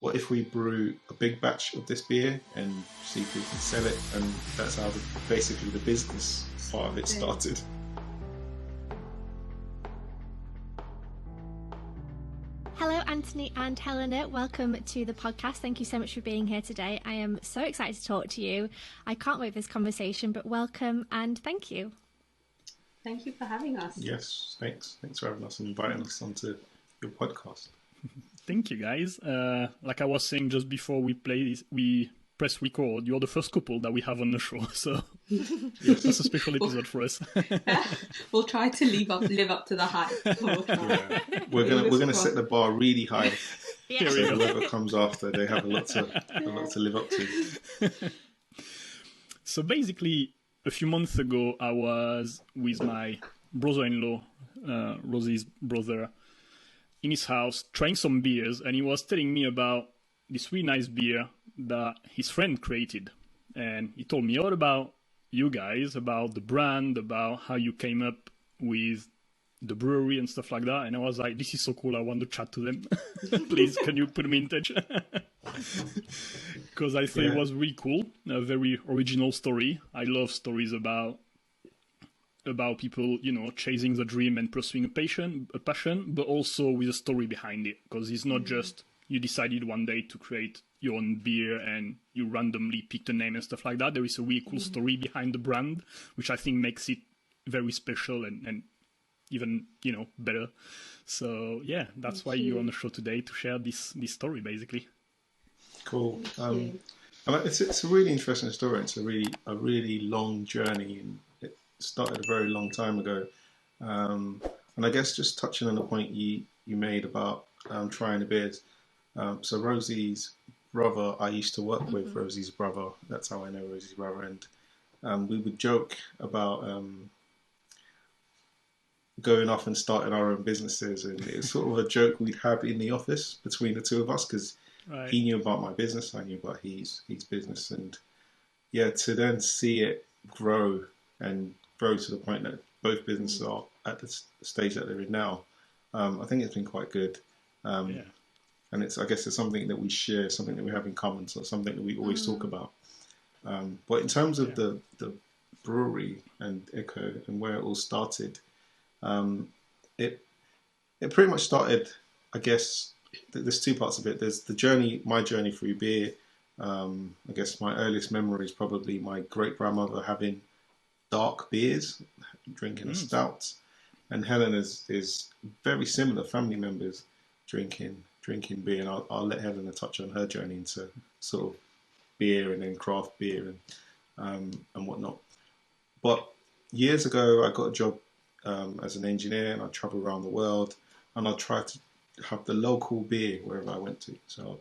what if we brew a big batch of this beer and see if we can sell it? And that's how basically the business part of it started. Hello, Anthony and Helena. Welcome to the podcast. Thank you so much for being here today. I am so excited to talk to you. I can't wait for this conversation, but welcome and thank you. Thank you for having us. Yes, thanks. Thanks for having us and inviting us onto your podcast. Thank you, guys. Like I was saying just before we press record, you're the first couple that we have on the show, so yes, that's a special episode for us. We'll try to live up to the hype. We're gonna set the bar really high. Yeah. So whoever comes after, they have a lot to live up to. So basically, a few months ago, I was with my brother-in-law, Rosie's brother, in his house trying some beers, and he was telling me about this really nice beer that his friend created. And he told me all about you guys, about the brand, about how you came up with the brewery and stuff like that. And I was like, this is so cool, I want to chat to them. Please, can you put me in touch? Because I thought it was really cool, a very original story. I love stories about people, chasing the dream and pursuing a passion, but also with a story behind it. Because it's not just you decided one day to create your own beer and you randomly picked a name and stuff like that. There is a really cool story behind the brand, which I think makes it very special and even, better. So, yeah, that's why you're on the show today, to share this story, basically. Cool. It's a really interesting story. It's a really long journey, and it started a very long time ago. And I guess just touching on the point you made about trying the beers. So Rosie's brother, I used to work with Rosie's brother. That's how I know Rosie's brother. And we would joke about going off and starting our own businesses. And it was sort of a joke we'd have in the office between the two of us, because he knew about my business, I knew about his business. And to then see it grow to the point that both businesses are at the stage that they're in now, I think it's been quite good. And I guess it's something that we share, something that we have in common, so something that we always talk about. But in terms of the brewery and Eko and where it all started, it pretty much started, I guess, there's two parts of it. There's my journey through beer. I guess my earliest memory is probably my great-grandmother having dark beers, drinking a stout. And Helen is very similar, family members drinking beer, and I'll let Helena touch on her journey into sort of beer and then craft beer and whatnot. But years ago, I got a job as an engineer, and I travel around the world, and I tried to have the local beer wherever I went to. So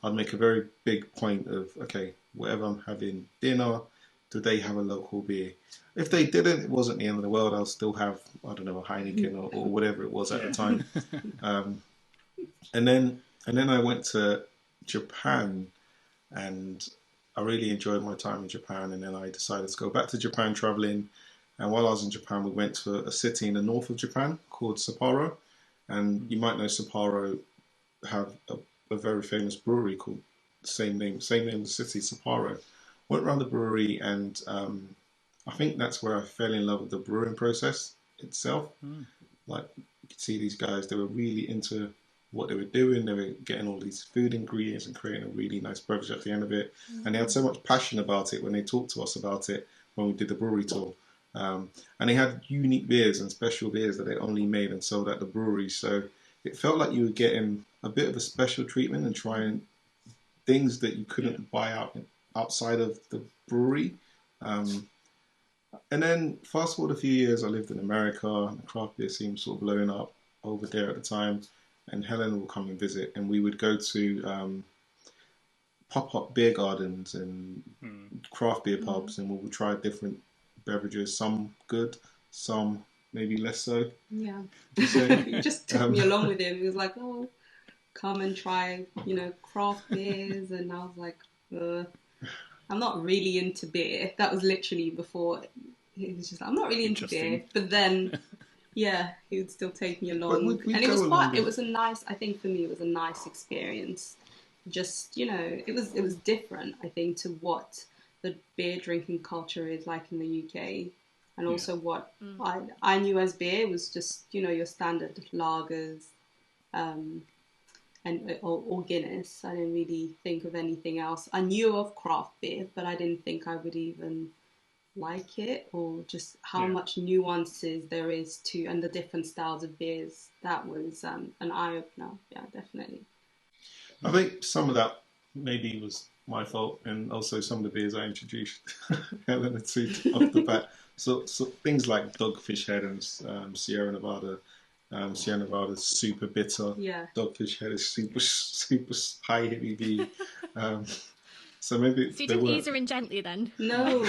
I'd make a very big point of, okay, wherever I'm having dinner, do they have a local beer? If they didn't, it wasn't the end of the world. I'll still have, I don't know, a Heineken or whatever it was at the time. And then I went to Japan, and I really enjoyed my time in Japan. And then I decided to go back to Japan traveling. And while I was in Japan, we went to a city in the north of Japan called Sapporo. And you might know Sapporo have a very famous brewery called the same name as the city, Sapporo. Went around the brewery, and I think that's where I fell in love with the brewing process itself. Like, you could see these guys, they were really into what they were doing. They were getting all these food ingredients and creating a really nice beverage at the end of it. And they had so much passion about it when they talked to us about it when we did the brewery tour. And they had unique beers and special beers that they only made and sold at the brewery. So it felt like you were getting a bit of a special treatment and trying things that you couldn't buy outside of the brewery. And then fast forward a few years, I lived in America, and the craft beer scene was sort of blowing up over there at the time. And Helena would come and visit, and we would go to pop-up beer gardens and craft beer pubs, and we would try different beverages, some good, some maybe less so. Yeah. He just took me along with him. He was like, oh, come and try, craft beers. And I was like, I'm not really into beer. That was literally before. He was just like, I'm not really into beer. But then, yeah, he would still take me along. And it was a nice, I think for me, it was a nice experience just, you know, it was different, I think, to what the beer drinking culture is like in the UK. And also what I knew as beer was just, you know, your standard lagers, or Guinness. I didn't really think of anything else. I knew of craft beer, but I didn't think I would even like it, or just how much nuances there is to, and the different styles of beers. That was an eye-opener. Yeah, definitely. I think some of that maybe was my fault, and also some of the beers I introduced Helena to off the bat. So things like Dogfish Head and Sierra Nevada. Sierra Nevada's super bitter. Yeah. Dogfish Head is super high ABV. So maybe so you didn't ease her in gently then? No,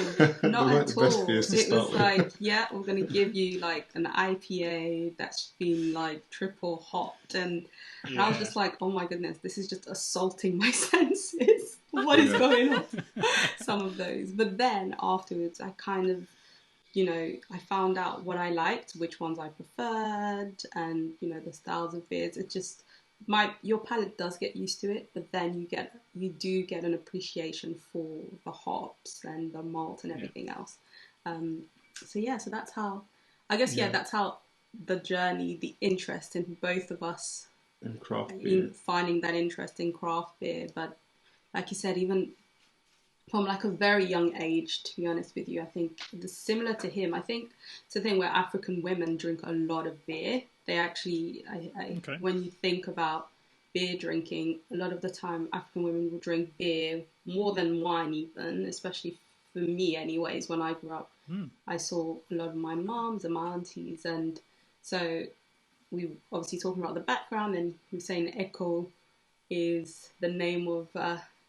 not at all. It was like, yeah, we're going to give you like an IPA that's been like triple hopped, and I was just like, oh my goodness, this is just assaulting my senses. What is going on? Some of those, but then afterwards, I kind of, you know, I found out what I liked, which ones I preferred, and you know, the styles of beers. It just your palate does get used to it, but then you do get an appreciation for the hops and the malt and everything else. So that's how, I guess, that's how the journey, the interest in both of us in craft beer, finding that interest in craft beer. But like you said, even from like a very young age, to be honest with you, I think similar to him, I think it's a thing where African women drink a lot of beer. They actually, when you think about beer drinking, a lot of the time African women will drink beer more than wine even, especially for me anyways. When I grew up, I saw a lot of my moms and my aunties, and so we were obviously talking about the background, and we were saying Eko is the name of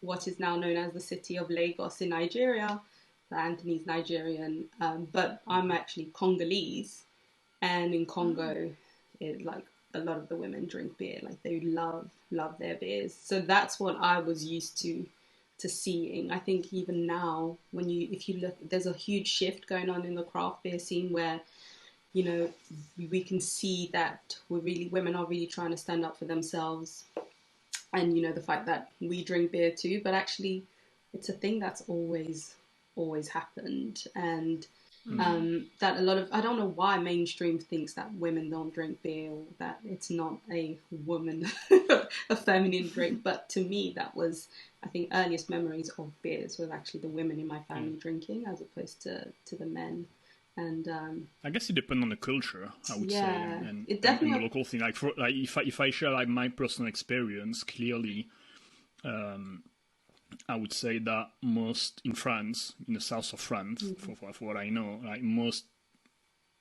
what is now known as the city of Lagos in Nigeria. So Anthony's Nigerian, but I'm actually Congolese, and in Congo, like a lot of the women drink beer. Like they love their beers. So that's what I was used to seeing. I think even now, if you look, there's a huge shift going on in the craft beer scene where, you know, we can see that women are really trying to stand up for themselves. And, you know, the fact that we drink beer too, but actually it's a thing that's always happened. And that a lot of, I don't know why mainstream thinks that women don't drink beer, or that it's not a woman, a feminine drink. But to me, that was, I think, earliest memories of beers was actually the women in my family drinking as opposed to the men. And I guess it depends on the culture, I would say, and it definitely and the local thing. Like, if I share like my personal experience, clearly, I would say that most in France, in the south of France, for what I know, like most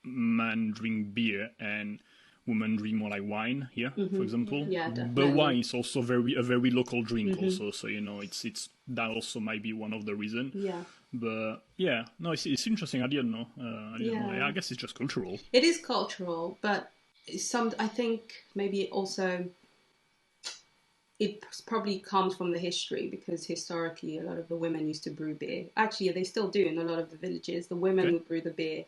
men drink beer and women drink more like wine here, for example. Yeah, but wine is also a very local drink also, so you know it's that also might be one of the reasons. Yeah. But yeah, no, it's interesting. I didn't know. I guess it's just cultural. It is cultural, but I think maybe also it probably comes from the history, because historically a lot of the women used to brew beer. Actually, they still do in a lot of the villages. The women would brew the beer.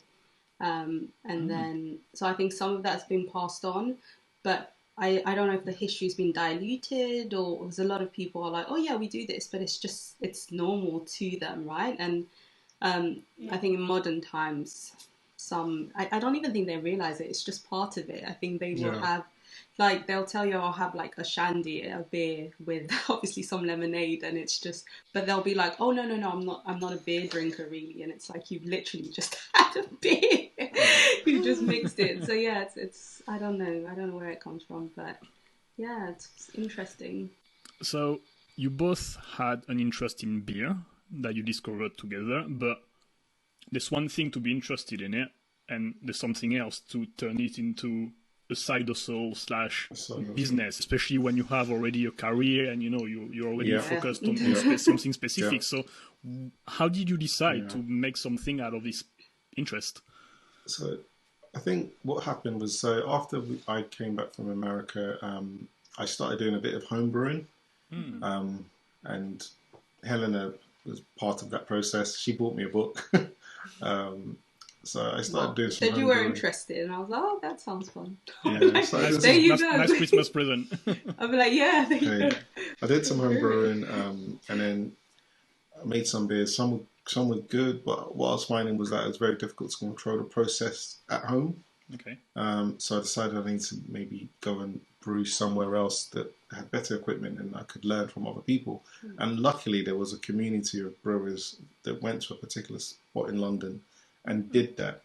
Then, so I think some of that's been passed on, but I don't know if the history's been diluted, or there's a lot of people are like, oh yeah, we do this, but it's normal to them, right? And I think in modern times, I don't even think they realize it. It's just part of it. I think they will have, like, they'll tell you, I'll have like a shandy, a beer with obviously some lemonade, and it's just, but they'll be like, oh no, I'm not a beer drinker really, and it's like you've literally just had a beer, you just mixed it. So yeah, it's I don't know where it comes from, but yeah, it's interesting. So you both had an interest in beer that you discovered together, but there's one thing to be interested in it, and there's something else to turn it into a side hustle / business, especially when you have already a career and you know you're already focused on something specific. Yeah. So how did you decide to make something out of this interest? So I think what happened was, so after I came back from America, I started doing a bit of home brewing, and Helena was part of that process. She bought me a book, So I started doing some said you were homebrewing. interested, and I was like, oh, that sounds fun. Yeah, there you go. Nice Christmas present. I'll be like, yeah, there you go. I did some homebrewing, and then I made some beers. Some were good, but what I was finding was that it was very difficult to control the process at home. Okay. So I decided I need to maybe go and brew somewhere else that had better equipment and I could learn from other people. And luckily there was a community of brewers that went to a particular spot in London and did that.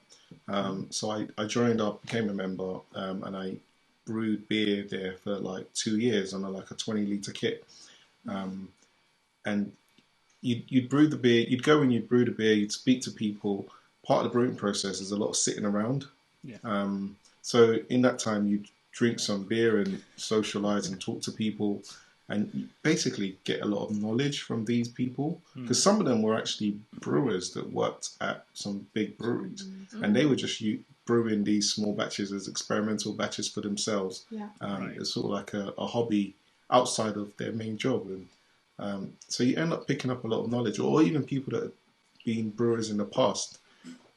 So I joined up, became a member, and I brewed beer there for like 2 years on a 20-litre kit. And you'd brew the beer, you'd go and you'd brew the beer, you'd speak to people. Part of the brewing process is a lot of sitting around. Yeah. So in that time, you'd drink some beer and socialise and talk to people and basically get a lot of knowledge from these people. Because some of them were actually brewers that worked at some big breweries. And they were just brewing these small batches as experimental batches for themselves. Yeah. It's sort of like a hobby outside of their main job. And so you end up picking up a lot of knowledge, or even people that had been brewers in the past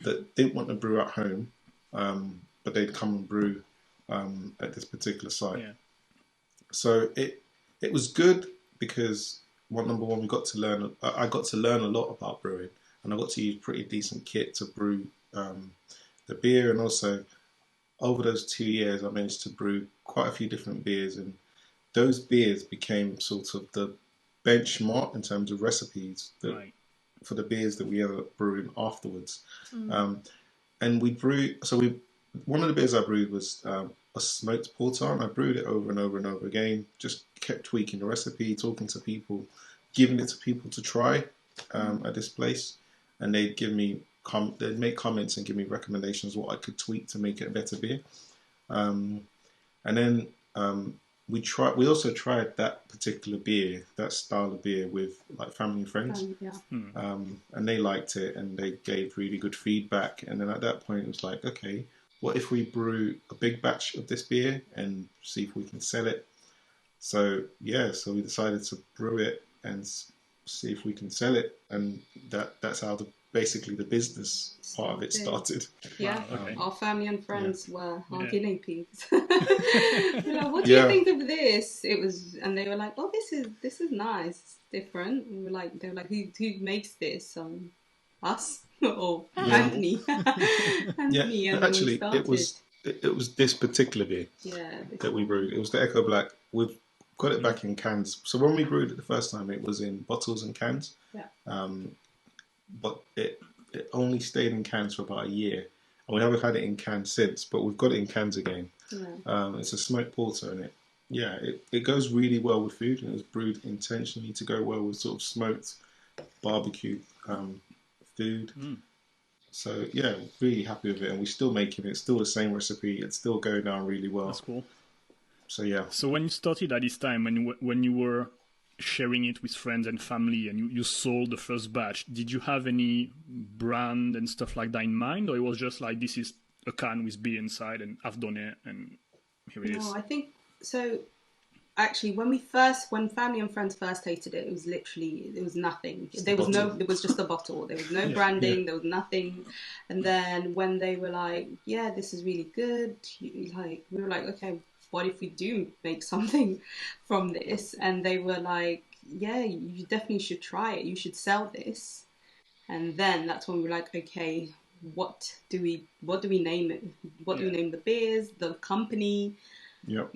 that didn't want to brew at home, but they'd come and brew at this particular site. Yeah. So it was good because number one, I got to learn a lot about brewing, and I got to use pretty decent kit to brew the beer, and also over those 2 years, I managed to brew quite a few different beers, and those beers became sort of the benchmark in terms of recipes for the beers that we ended up brewing afterwards. And we brew. One of the beers I brewed was a smoked porter, and I brewed it over and over and over again. Just kept tweaking the recipe, talking to people, giving it to people to try at this place, and they'd give me they'd make comments and give me recommendations what I could tweak to make it a better beer. And then we also tried that particular beer, that style of beer, with like family and friends. And they liked it and they gave really good feedback. And then at that point it was like, okay, what if we brew a big batch of this beer and see if we can sell it? So we decided to brew it and see if we can sell it, and that's how basically the business part of it started. Yeah, okay. Our family and friends were our guinea pigs. They're like, what do you think of this? And they were like, oh, this is nice, it's different. And they were like, who makes this? Us or Anthony? Anthony. And actually, it was this particular beer that we brewed. It was the Eko Black. We've got it back in cans. So when we brewed it the first time, it was in bottles and cans. But it only stayed in cans for about a year, and we haven't had it in cans since. But we've got it in cans again. It's a smoked porter, and it goes really well with food, and it was brewed intentionally to go well with sort of smoked barbecue food. So really happy with it, and we're still making it. It's still the same recipe. It's still going down really well. That's cool. So So when you started at this time, when you were sharing it with friends and family, and you sold the first batch, did you have any brand and stuff like that in mind, or it was just like, this is a can with beer inside and I've done it and here it is? No, I think so. Actually, when family and friends first tasted it, it was nothing. There was just a bottle. There was no branding. There was nothing. And then when they were like, yeah, this is really good, we were like, okay, what if we do make something from this? And they were like, yeah, you definitely should try it. You should sell this. And then that's when we were like, okay, what do we name it? What do we name the beers, the company? Yep.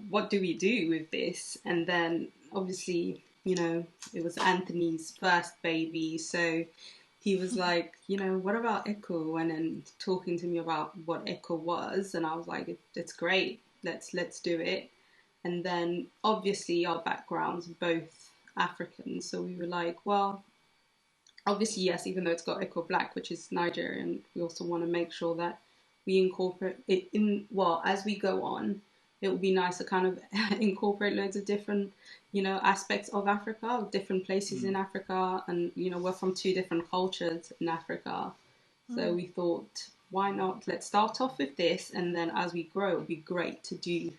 What do we do with this? And then obviously, it was Anthony's first baby. So he was like, what about Eko? And then talking to me about what Eko was. And I was like, it's great. Let's do it. And then obviously our backgrounds are both African, so we were like, well, obviously yes, even though it's got Eko Black, which is Nigerian, we also want to make sure that we incorporate it as we go on. It would be nice to kind of incorporate loads of different aspects of Africa, of different places in Africa, and we're from 2 different cultures in Africa, so we thought, why not? Let's start off with this, and then as we grow, it would be great to do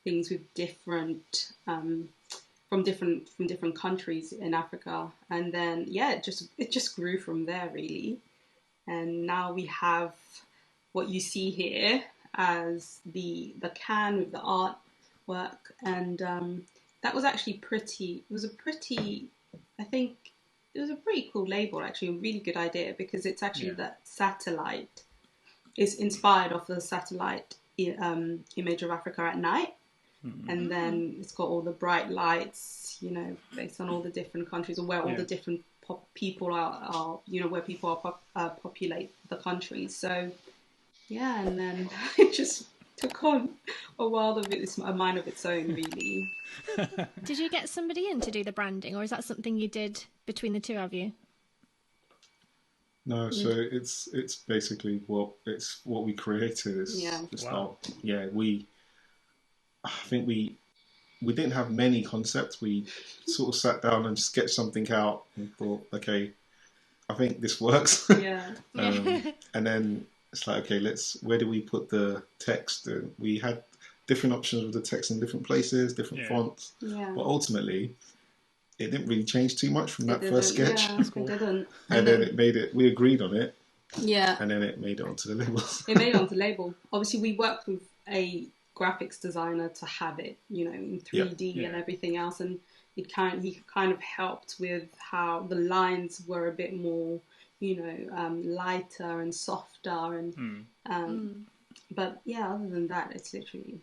things with different, from different countries in Africa. And then it just grew from there really. And now we have what you see here as the can with the artwork, and that was actually pretty. It was a pretty, I think, it was a pretty cool label, actually, a really good idea, because it's actually that satellite. It's inspired off the satellite image of Africa at night. And then it's got all the bright lights, you know, based on all the different countries, or where all the different people are, you know, where people populate the countries. So, yeah, and then it just took on a world of it, a mind of its own, really. Did you get somebody in to do the branding, or is that something you did between the two of you? No, so it's basically what we created. It's just I think we didn't have many concepts. We sort of sat down and sketched something out and thought, okay, I think this works. And then it's like, okay, where do we put the text? And we had different options with the text in different places, different fonts. But ultimately, it didn't really change too much from that first sketch. Yeah, it didn't. And then we agreed on it. Yeah. And then it made it onto the labels. It made it onto the label. Obviously, we worked with a graphics designer to have it, you know, in 3D and everything else. And he kind of helped with how the lines were a bit more, you know, lighter and softer. And but yeah, other than that, it's literally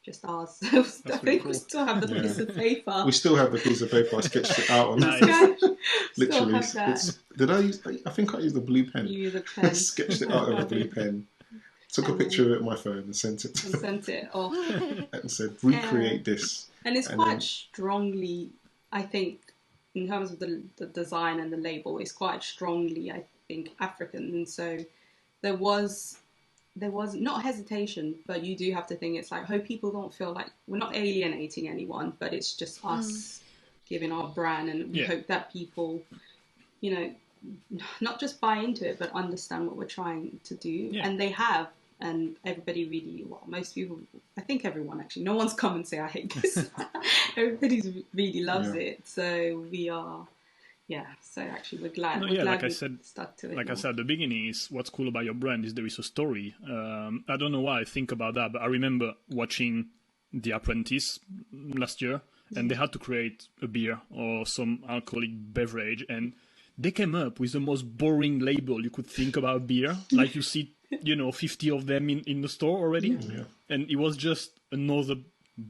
just ours. I think we still have the piece of paper. We still have the piece of paper. I sketched it out on literally. I think I used a blue pen. You used a pen. Sketched it out with a blue pen. Took a picture of it on my phone and sent it. Off. And said, recreate this. And it's quite strongly, I think, in terms of the design and the label, it's quite strongly, I think, African. And so there was not hesitation, but you do have to think, it's like, hope people don't feel like we're not alienating anyone, but it's just us giving our brand, and we hope that people, you know, not just buy into it, but understand what we're trying to do. And they have, and everybody really, most people, I think everyone actually, no one's come and say, I hate this. Everybody really loves it. So we are, so actually we're glad. Like I said, stuck to it. Like I said at the beginning, is what's cool about your brand is there is a story. I don't know why I think about that, but I remember watching The Apprentice last year, and they had to create a beer or some alcoholic beverage, and they came up with the most boring label you could think about beer. Like you see, you know, 50 of them in the store already. And it was just another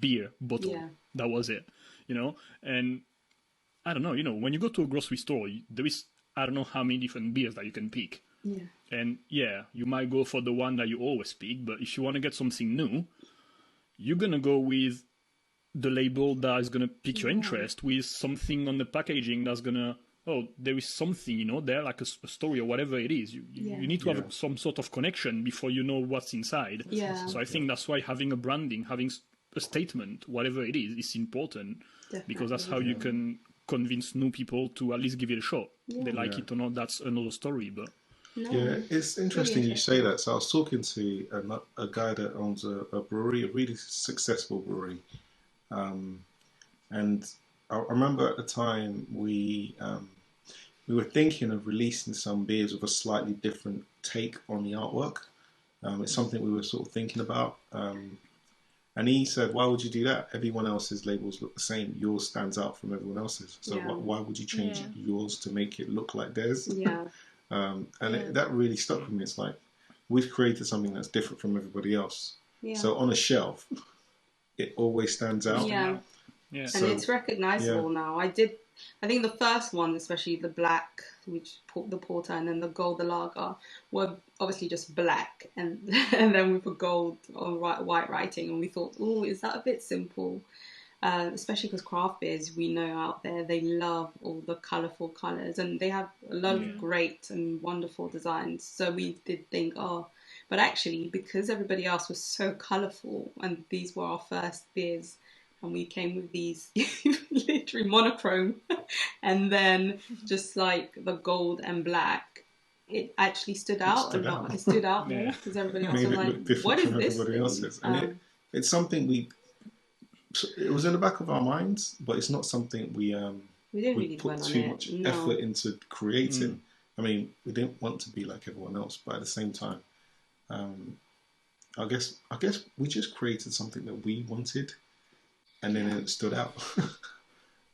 beer bottle. That was it, you know. And I don't know, you know, when you go to a grocery store, there is, I don't know how many different beers that you can pick. And you might go for the one that you always pick, but if you want to get something new, you're going to go with the label that is going to pique your interest, with something on the packaging that's going to, there is something, you know, there, like a story or whatever it is. You need to have some sort of connection before you know what's inside. So I think that's why having a branding, having a statement, whatever it is important. Because that's how you can convince new people to at least give it a shot. They like it or not, that's another story. But it's interesting you say that. So I was talking to a guy that owns a brewery, a really successful brewery. And I remember at the time we were thinking of releasing some beers with a slightly different take on the artwork. It's something we were sort of thinking about. And he said, why would you do that? Everyone else's labels look the same. Yours stands out from everyone else's. So why would you change yours to make it look like theirs? That really stuck with me. It's like, we've created something that's different from everybody else. So on a shelf, it always stands out. And it's recognizable now. I think the first one, especially the black, which the porter, and then the gold, the lager, were obviously just black, and then we put gold on white writing, and we thought, is that a bit simple? Especially because craft beers, we know out there, they love all the colourful colours, and they have a lot of great and wonderful designs. So we did think, but actually, because everybody else was so colourful, and these were our first beers, and we came with these literally monochrome, and then just like the gold and black, it actually stood out a lot. It stood out more because everybody else was like, "What is this?" Everybody else's. And it's something it was in the back of our minds, but it's not something we didn't really put too much effort into creating. I mean, we didn't want to be like everyone else, but at the same time, I guess we just created something that we wanted, and then it stood out.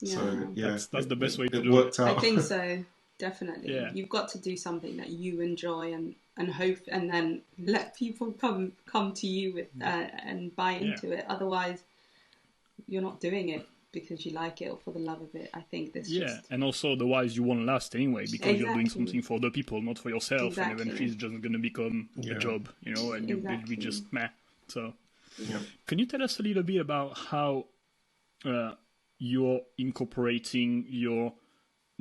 So yeah, that's the best way to it do worked it. out. I think so, definitely. Yeah. You've got to do something that you enjoy and hope, and then let people come to you with and buy into it. Otherwise, you're not doing it because you like it or for the love of it. I think this and also otherwise you won't last anyway, because you're doing something for the people, not for yourself, and eventually it's just going to become a job, and you'll be just meh. So can you tell us a little bit about how you're incorporating your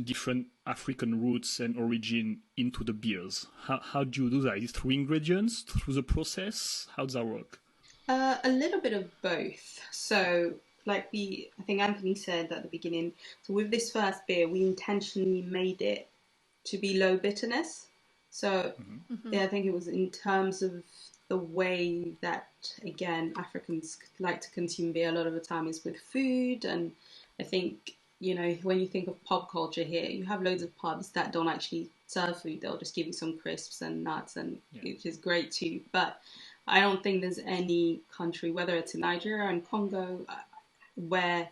different African roots and origin into the beers? How do you do that? Is it through ingredients, through the process? How does that work? A little bit of both. So like I think Anthony said at the beginning, so with this first beer, we intentionally made it to be low bitterness. So I think it was in terms of the way that, again, Africans like to consume beer a lot of the time is with food. And I think, when you think of pub culture here, you have loads of pubs that don't actually serve food. They'll just give you some crisps and nuts, which is great too. But I don't think there's any country, whether it's in Nigeria and Congo, where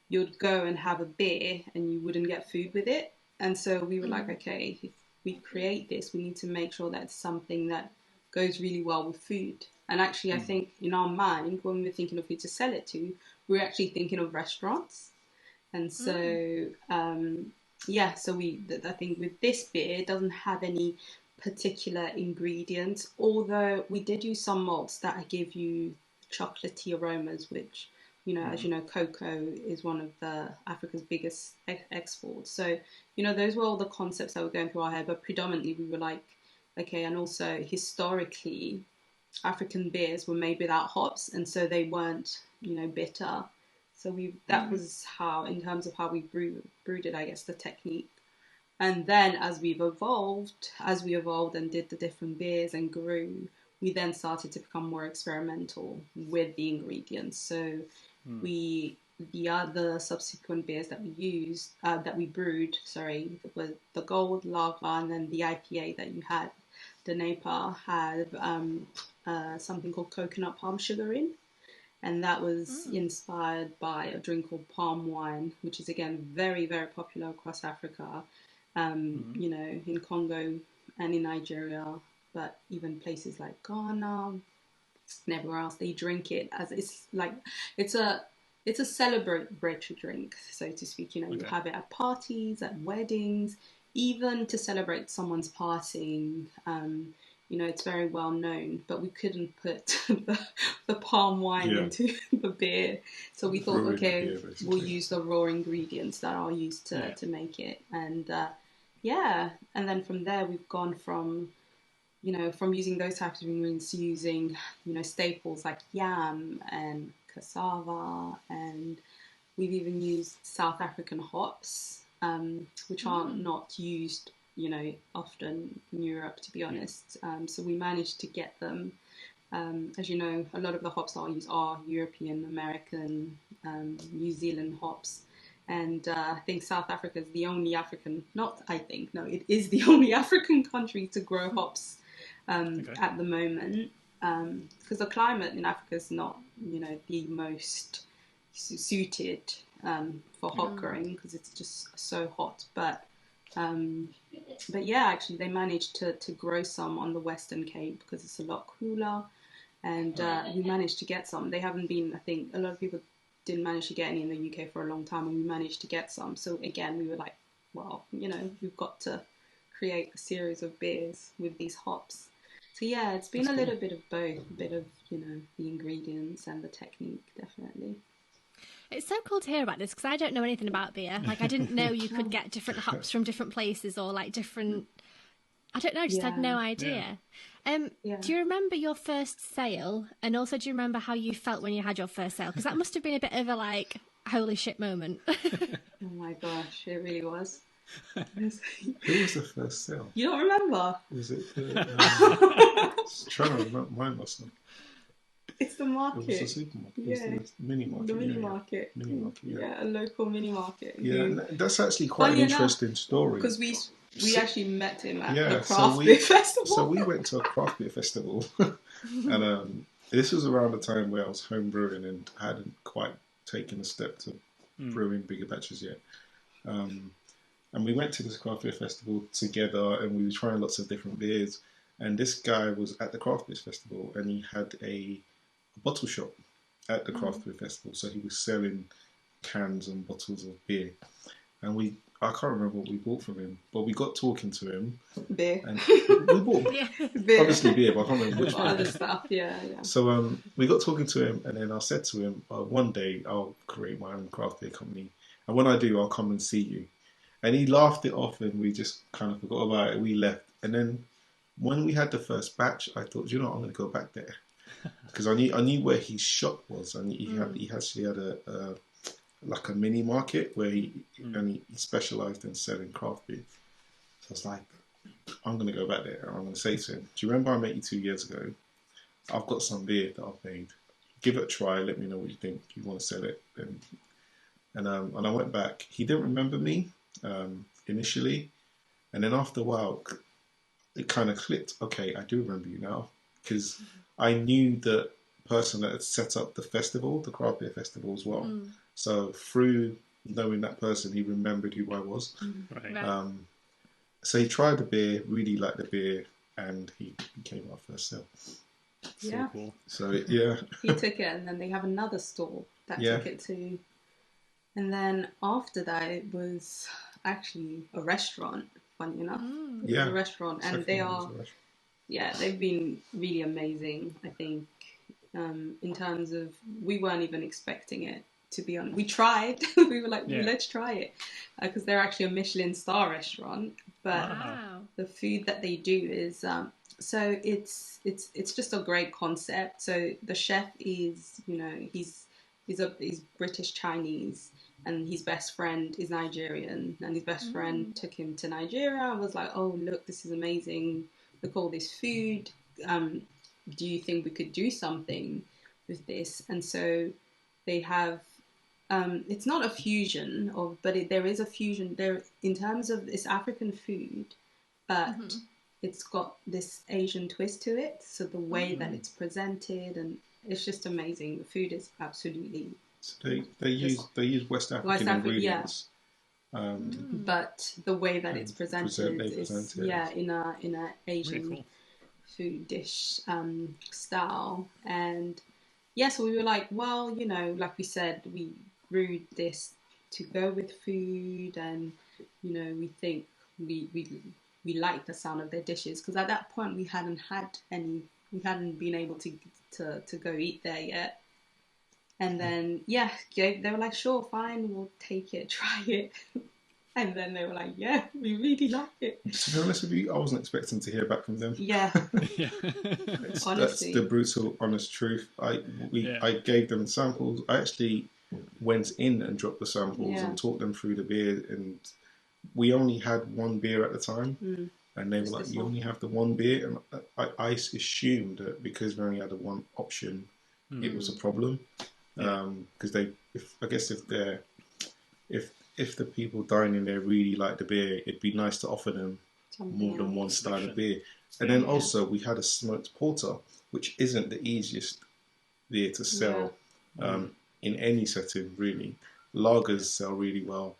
you'd go and have a beer and you wouldn't get food with it. And so we were like, okay, if we create this, we need to make sure that it's something that goes really well with food. And actually, I think in our mind, when we're thinking of who to sell it to, we're actually thinking of restaurants. And so, so I think with this beer, it doesn't have any particular ingredients, although we did use some malts that give you chocolatey aromas, which, as you know, cocoa is one of Africa's biggest exports. So, those were all the concepts that were going through our head, but predominantly we were like, okay, and also historically, African beers were made without hops, and so they weren't, bitter. So that was how, in terms of how we brewed it, I guess, the technique. And then as we evolved and did the different beers and grew, we then started to become more experimental with the ingredients. So the other subsequent beers that we brewed, was the Gold, Lava, and then the IPA that you had, the Napa, had something called coconut palm sugar in. And that was inspired by a drink called palm wine, which is, again, very, very popular across Africa, in Congo and in Nigeria, but even places like Ghana and everywhere else, they drink it as it's a celebratory drink, so to speak. You have it at parties, at weddings, even to celebrate someone's passing. It's very well known, but we couldn't put the palm wine into the beer. So we thought, okay, we'll use the raw ingredients that are used to make it. And and then from there, we've gone from using those types of ingredients to using, staples like yam and cassava. And we've even used South African hops, which are not used often in Europe, to be honest. So we managed to get them. As you know, a lot of the hops that I use are European, American, New Zealand hops. And I think South Africa is the only it is the only African country to grow hops at the moment. Because the climate in Africa is not, the most suited for hop growing, because it's just so hot. But actually they managed to grow some on the Western Cape because it's a lot cooler, and we managed to get some. They haven't been, I think a lot of people didn't manage to get any in the UK for a long time, and we managed to get some. So again, we were like, well, we've got to create a series of beers with these hops. So yeah, it's been a little bit of both, a bit of, the ingredients and the technique, definitely. It's so cool to hear about this, because I don't know anything about beer. Like, I didn't know you could get different hops from different places, or like different, I don't know, just had no idea. Do you remember your first sale? And also, do you remember how you felt when you had your first sale? Because that must have been a bit of a holy shit moment. Oh my gosh, it really was. Who was the first sale? You don't remember? Was it trying to remember mine last night. It's the market. It was the supermarket. Yeah. It was the mini market. The mini market. Mini market, Yeah, a local mini market. Yeah, that's actually quite an interesting story. Because we actually met him at the craft beer festival. So we went to a craft beer festival, and this was around the time where I was home brewing and hadn't quite taken a step to brewing bigger batches yet. And we went to this craft beer festival together, and we were trying lots of different beers. And this guy was at the craft beer festival, and he had a bottle shop at the craft beer festival. So he was selling cans and bottles of beer. And I can't remember what we bought from him, but we got talking to him. Beer. And we bought beer. Obviously beer, but I can't remember which one. Other stuff, yeah. So we got talking to him, and then I said to him, one day I'll create my own craft beer company. And when I do, I'll come and see you. And he laughed it off, and we just kind of forgot about it. We left. And then when we had the first batch, I thought, I'm going to go back there. Because I knew where his shop was. And he actually had a mini market where he specialised in selling craft beer. So I was like, I'm going to go back there. And I'm going to say to him, do you remember I met you 2 years ago? I've got some beer that I've made. Give it a try. Let me know what you think. You want to sell it. And I went back. He didn't remember me initially. And then after a while, it kind of clicked. Okay, I do remember you now. Because I knew the person that had set up the festival, the craft beer festival as well. So through knowing that person, he remembered who I was. Right. So he tried the beer, really liked the beer, and he became our first sale. Yeah. So cool. So yeah. He took it, and then they have another store that took it to. And then after that, it was actually a restaurant, funny enough. It was a restaurant, and they've been really amazing, I think, in terms of, we weren't even expecting it, to be honest. We tried. We were like, let's try it. Because they're actually a Michelin star restaurant. But the food that they do is, so it's just a great concept. So the chef is, he's British Chinese, and his best friend is Nigerian, and his best friend took him to Nigeria and was like, oh, look, this is amazing. Look, all this food. Do you think we could do something with this? And so they have, it's not a fusion but there is a fusion there in terms of this African food, but it's got this Asian twist to it. So the way that it's presented, and it's just amazing. The food is absolutely. So they use West African ingredients. But the way that it's presented is in a Asian food dish style. And so we were like, well, like we said, we brewed this to go with food, and we think we like the sound of their dishes, because at that point we hadn't been able to go eat there yet. And then, they were like, sure, fine, we'll take it, try it. And then they were like, yeah, we really like it. To be honest with you, I wasn't expecting to hear back from them. Yeah. Honestly. That's the brutal, honest truth. I gave them samples. I actually went in and dropped the samples and talked them through the beer. And we only had one beer at the time. And they were like, you only have the one beer? And I assumed that because we only had the one option, it was a problem. Because if the people dining there really like the beer, it'd be nice to offer them more than one style of beer. And then also we had a smoked porter, which isn't the easiest beer to sell in any setting, really. Lagers sell really well.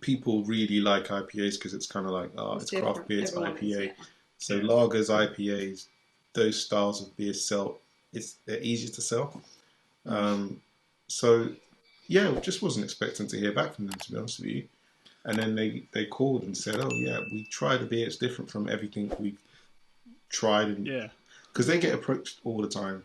People really like IPAs because it's kind of like, it's craft beer, it's IPA. So lagers, IPAs, those styles of beer they're easier to sell. Just wasn't expecting to hear back from them, to be honest with you. And then they called and said, oh yeah, we tried a beer, it's different from everything we've tried. Because they get approached all the time.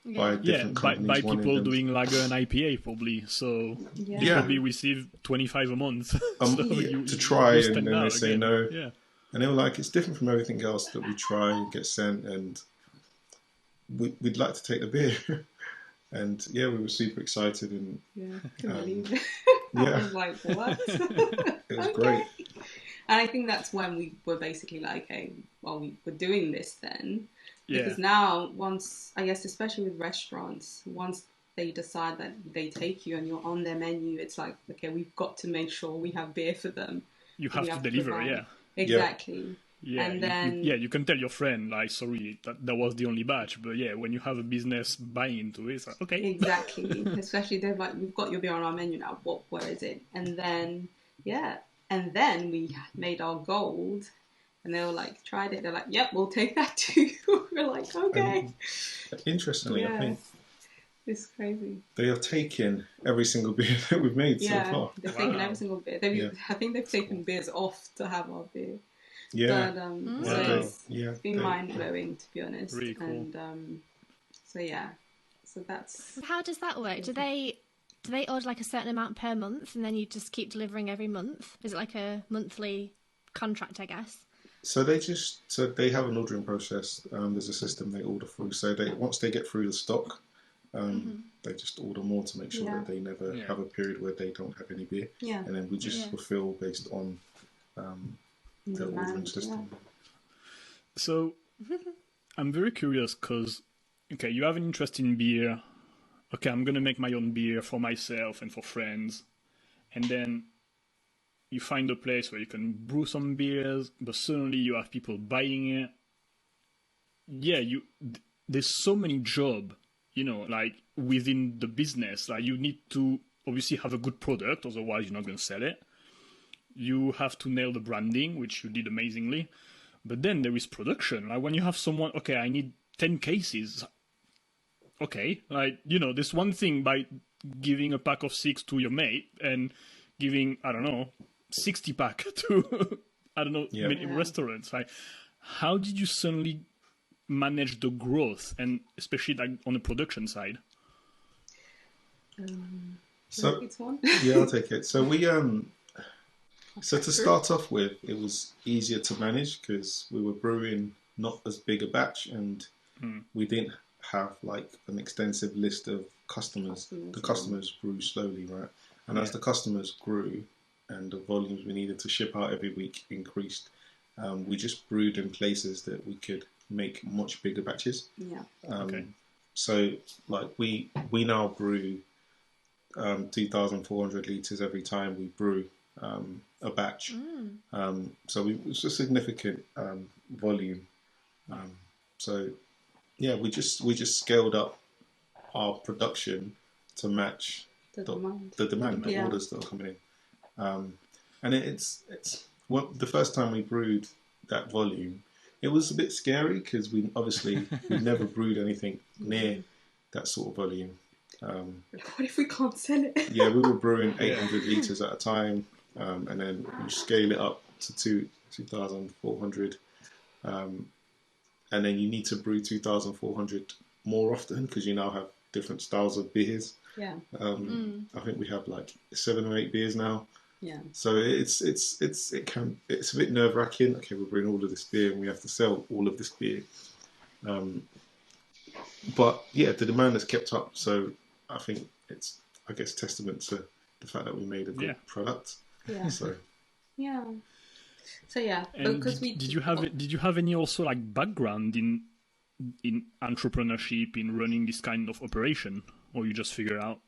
By different companies. By people doing lager and IPA probably. So you probably receive 25 a month. To try, and then they say no. Yeah. And they were like, it's different from everything else that we try and get sent, and we'd like to take the beer. And we were super excited, and couldn't believe it. I was like, what? It was great. And I think that's when we were basically like, okay, well, we're doing this then. Because now, once, I guess, especially with restaurants, once they decide that they take you and you're on their menu, it's like, okay, we've got to make sure we have beer for them. You have to deliver, yeah. Exactly. Yeah, and then you can tell your friend, like, sorry, that was the only batch. But yeah, when you have a business buying into it, it's like, okay. Exactly. Especially they're like, we've got your beer on our menu now. Where is it? And then we made our gold, and they were like, tried it. They're like, yep, we'll take that too. We're like, okay. Interestingly, I think it's crazy. They have taken every single beer that we've made so far. They've taken every single beer. I think they've taken beers off to have our beer. Yeah. But, so it's been mind-blowing, to be honest. Really cool. And so that's... How does that work? Do they order like a certain amount per month and then you just keep delivering every month? Is it like a monthly contract, I guess? So they have an ordering process. There's a system they order through. So once they get through the stock, they just order more to make sure that they never have a period where they don't have any beer. Yeah. And then we just fulfill based on the ordering system. Yeah. So I'm very curious because, okay, you have an interest in beer. Okay, I'm going to make my own beer for myself and for friends. And then you find a place where you can brew some beers, but suddenly you have people buying it. Yeah, there's so many jobs, like within the business. Like you need to obviously have a good product, otherwise you're not going to sell it. You have to nail the branding, which you did amazingly. But then there is production. Like when you have someone, okay, I need 10 cases. Okay, like, there's one thing by giving a pack of 6 to your mate and giving, I don't know, 60 pack to, I don't know, many restaurants. Like, how did you suddenly manage the growth, and especially like on the production side? So, I'll take it. So we, so to start off with, it was easier to manage because we were brewing not as big a batch, and we didn't have like an extensive list of customers. The customers grew slowly, right? And as the customers grew and the volumes we needed to ship out every week increased, we just brewed in places that we could make much bigger batches. So like we now brew 2,400 litres every time we brew a batch. So it's a significant volume. So yeah, we just scaled up our production to match the demand, the orders that are coming in. And it's the first time we brewed that volume, it was a bit scary because we never brewed anything near that sort of volume. What if we can't sell it? Yeah, we were brewing 800 litres at a time, and then you scale it up to 2,400, and then you need to brew 2,400 more often because you now have different styles of beers. Yeah. I think we have like 7 or 8 beers now. Yeah. So it's a bit nerve-wracking. Okay, we're brewing all of this beer and we have to sell all of this beer. But yeah, the demand has kept up. So I think it's, I guess, testament to the fact that we made a good product. Yeah. So. Yeah. So yeah, and did you have any also like background in entrepreneurship, in running this kind of operation, or you just figure out?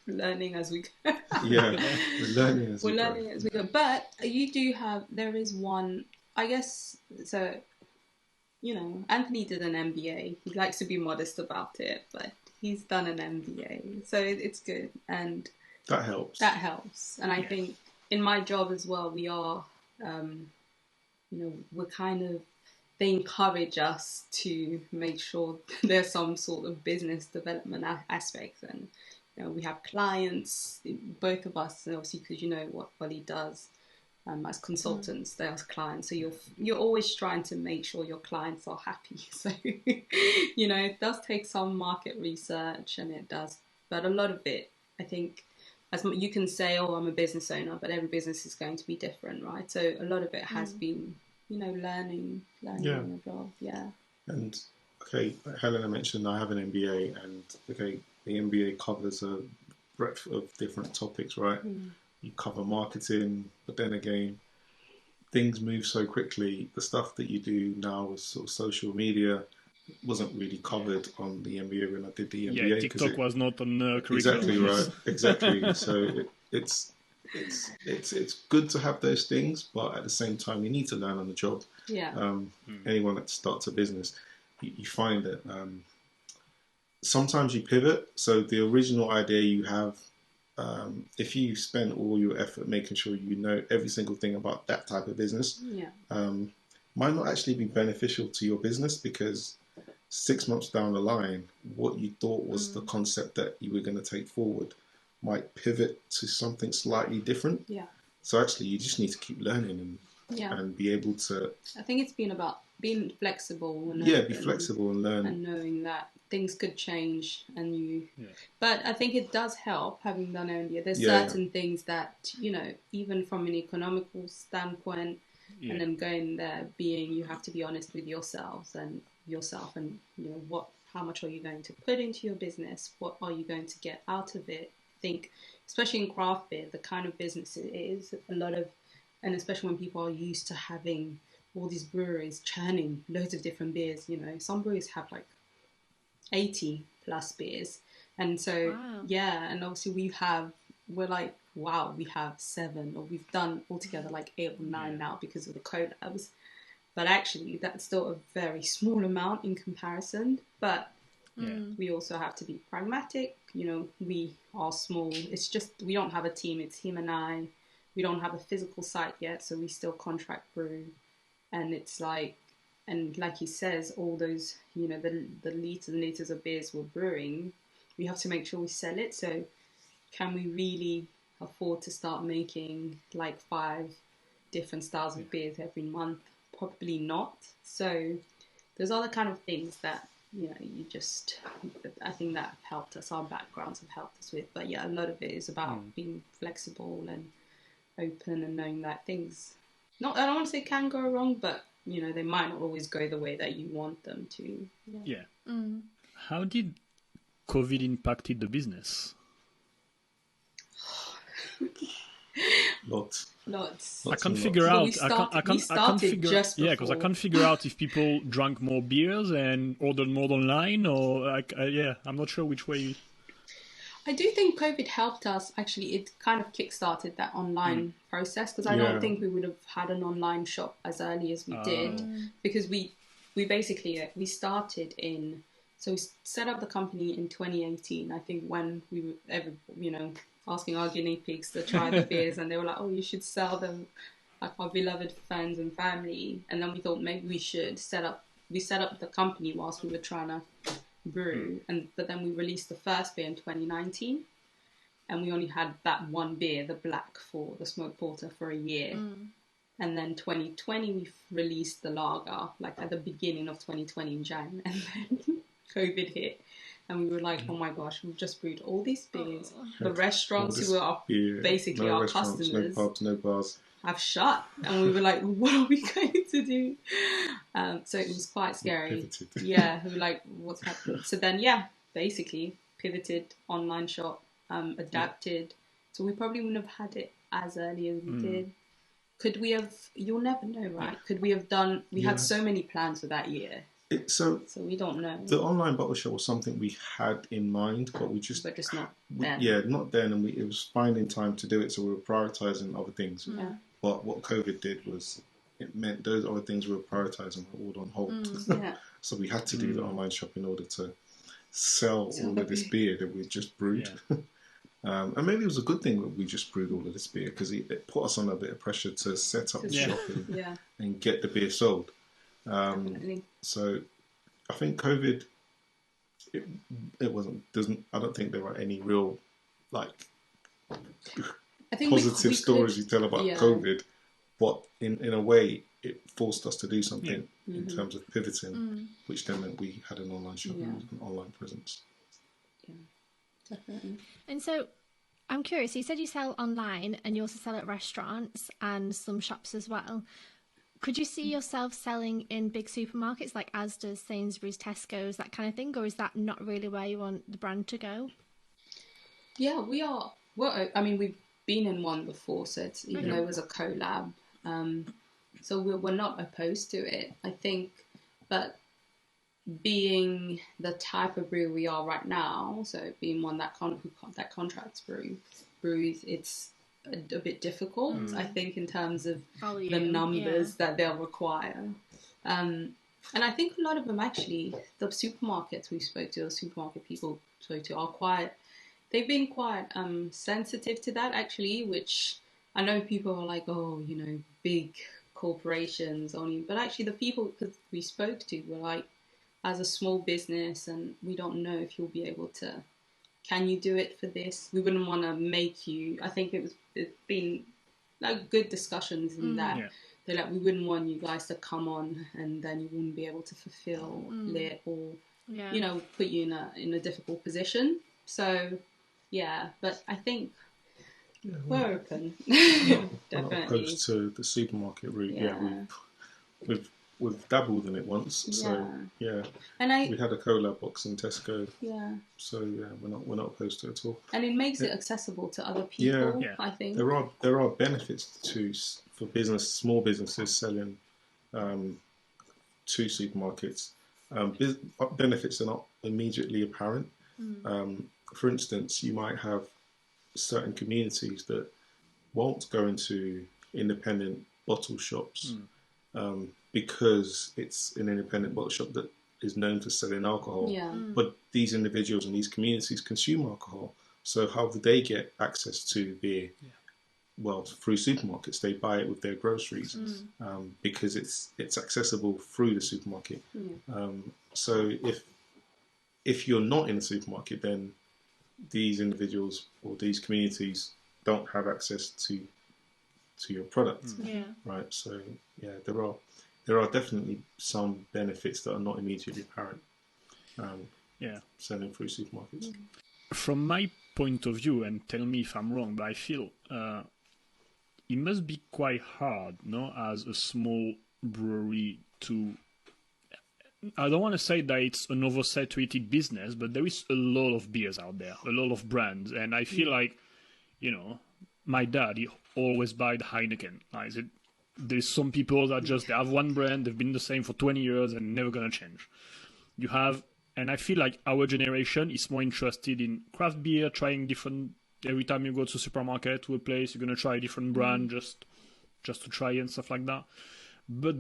Learning as we go. Yeah, we're learning as we go. But there is one, I guess, so, Anthony did an MBA. He likes to be modest about it, but he's done an MBA. So it's good. And that helps. And I think in my job as well, we are, we're kind of, they encourage us to make sure there's some sort of business development aspects, and we have clients, both of us, obviously, because what Wally does as consultants, they are clients, so you're always trying to make sure your clients are happy. So it does take some market research, and it does, but a lot of it, I think, as you can say, oh, I'm a business owner, but every business is going to be different, right? So a lot of it has been learning on the job. Yeah. And okay, Helena mentioned I have an MBA, and okay, the MBA covers a breadth of different topics, right? You cover marketing, but then again, things move so quickly. The stuff that you do now with sort of social media wasn't really covered on the MBA when I did the MBA. Yeah, TikTok was not on curriculum. Exactly right. Exactly. So it's it's good to have those things, but at the same time, you need to learn on the job. Yeah. Anyone that starts a business, you find that sometimes you pivot. So the original idea you have, if you spend all your effort making sure you know every single thing about that type of business, might not actually be beneficial to your business, because 6 months down the line, what you thought was the concept that you were going to take forward might pivot to something slightly different. Yeah. So actually, you just need to keep learning and be able to. I think it's been about being flexible. And be flexible and learn. And knowing that things could change and you. Yeah. But I think it does help having done earlier. There's certain things that, even from an economical standpoint, and then going there being, you have to be honest with yourselves and how much are you going to put into your business? What are you going to get out of it? I think, especially in craft beer, the kind of business it is, and especially when people are used to having all these breweries churning loads of different beers, some breweries have like 80 plus beers. And so, and obviously we have 7, or we've done altogether like 8 or 9 now because of the collabs. But actually, that's still a very small amount in comparison. But we also have to be pragmatic. We are small. It's just, we don't have a team. It's him and I. We don't have a physical site yet, so we still contract brew. And it's like, and like he says, all those, the liters and liters of beers we're brewing, we have to make sure we sell it. So can we really afford to start making like 5 different styles of beers every month? Probably not. So there's other kind of things that, I think that have helped us, our backgrounds have helped us with. But a lot of it is about being flexible and open and knowing that things, I don't want to say can go wrong, but, they might not always go the way that you want them to. Yeah. How did COVID impacted the business? Lots. I can't figure out. Because I can't figure out if people drank more beers and ordered more online, or I'm not sure which way. I do think COVID helped us. Actually, it kind of kick-started that online process, because I don't think we would have had an online shop as early as we did, because we basically we started in. So we set up the company in 2018. I think when we were asking our guinea pigs to try the beers, and they were like, "Oh, you should sell them, like our beloved friends and family." And then we thought maybe we should set up the company whilst we were trying to brew, but then we released the first beer in 2019, and we only had that one beer, the black, for the smoked porter, for a year. And then 2020 we released the lager, like at the beginning of 2020 in Jan, and then COVID hit. And we were like, oh my gosh, we've just brewed all these beers. The restaurants who are basically our customers, no pubs, no bars, have shut. And we were like, what are we going to do? So it was quite scary. We were like, what's happening? So then, basically pivoted, online shop, adapted. So we probably wouldn't have had it as early as we did. Could we have, you'll never know, right? Could we have done, we had so many plans for that year. So we don't know. The online bottle shop was something we had in mind, but just not then. Not then, and it was finding time to do it, so we were prioritising other things. But what COVID did was, it meant those other things we were prioritising were all on hold. So we had to do the online shop in order to sell all of this beer that we just brewed. And maybe it was a good thing that we just brewed all of this beer, because it put us under a bit of pressure to set up the shop and get the beer sold. So I think COVID, it wasn't, I don't think there are any real positive stories you tell about COVID, but in a way it forced us to do something in terms of pivoting, which then meant we had an online shop and an online presence. Definitely. And so I'm curious, you said you sell online and you also sell at restaurants and some shops as well. Could you see yourself selling in big supermarkets like Asda's, Sainsbury's, Tesco's, that kind of thing? Or is that not really where you want the brand to go? Yeah, we are. Well, I mean, we've been in one before, so it's, even though it was a collab. So we're not opposed to it, I think. But being the type of brew we are right now, so being one that contracts brews, a bit difficult, I think, in terms of volume, the numbers that they'll require. And I think a lot of them actually, the supermarkets we spoke to, the supermarket people spoke to, they've been quite sensitive to that actually, which I know people are like, oh, you know, big corporations only, but actually the people that we spoke to were like, as a small business, and we don't know if you'll be able to, can you do it for this? We wouldn't want to make you, I think it's been like good discussions in that. Yeah. They're like, we wouldn't want you guys to come on and then you wouldn't be able to fulfill it, or, you know, put you in a difficult position. So, yeah, but I think we're open. We're not opposed to the supermarket route. Yeah, we've dabbled in it once. So and we had a collab box in Tesco. Yeah. So yeah, we're not opposed to it at all. And it makes it accessible to other people. Yeah. I think there are benefits for small businesses selling to supermarkets. Benefits are not immediately apparent. For instance, you might have certain communities that won't go into independent bottle shops because it's an independent bottle shop that is known for selling alcohol. Yeah. But these individuals in these communities consume alcohol. So how do they get access to beer? Yeah. Well, through supermarkets. They buy it with their groceries because it's accessible through the supermarket. So if you're not in a supermarket, then these individuals or these communities don't have access to your product, right? So yeah, there are definitely some benefits that are not immediately apparent. Selling through supermarkets. From my point of view, and tell me if I'm wrong, but I feel it must be quite hard, no, as a small brewery to. I don't want to say that it's an oversaturated business, but there is a lot of beers out there, a lot of brands, and I feel like, you know, my dad, he always buy the Heineken. There's some people that they have one brand, they've been the same for 20 years and never gonna change. And I feel like our generation is more interested in craft beer, trying different. Every time you go to a supermarket, to a place, you're gonna try a different brand just to try and stuff like that. But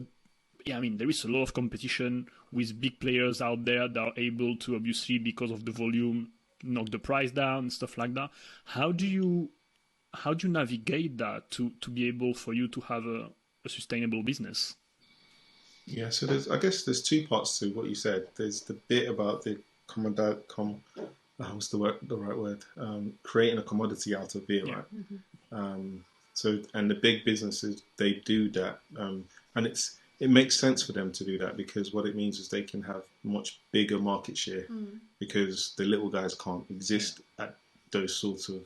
yeah, I mean, there is a lot of competition with big players out there that are able to, obviously, because of the volume, knock the price down and stuff like that. How do you navigate that to be able for you to have a sustainable business? Yeah, so I guess there's two parts to what you said. There's the bit about the what's the right word? Creating a commodity out of beer, right? Mm-hmm. And the big businesses, they do that, and it makes sense for them to do that because what it means is they can have much bigger market share because the little guys can't exist at those sorts of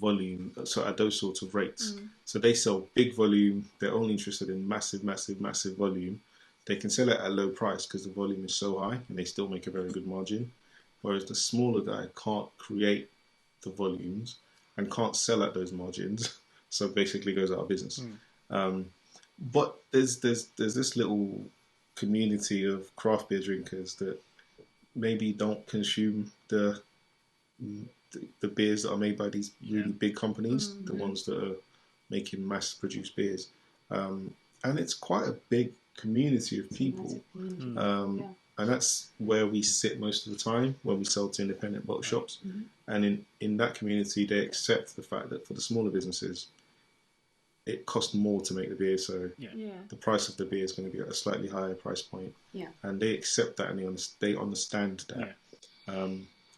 volume, so at those sorts of rates. So they sell big volume. They're only interested in massive, massive, massive volume. They can sell it at a low price because the volume is so high and they still make a very good margin. Whereas the smaller guy can't create the volumes and can't sell at those margins, so basically goes out of business. But there's this little community of craft beer drinkers that maybe don't consume the beers that are made by these really big companies, the ones that are making mass-produced beers. And it's quite a big community of people. And that's where we sit most of the time when we sell to independent bottle shops. And in that community, they accept the fact that for the smaller businesses, it costs more to make the beer, so the price of the beer is going to be at a slightly higher price point. And they accept that and they understand that.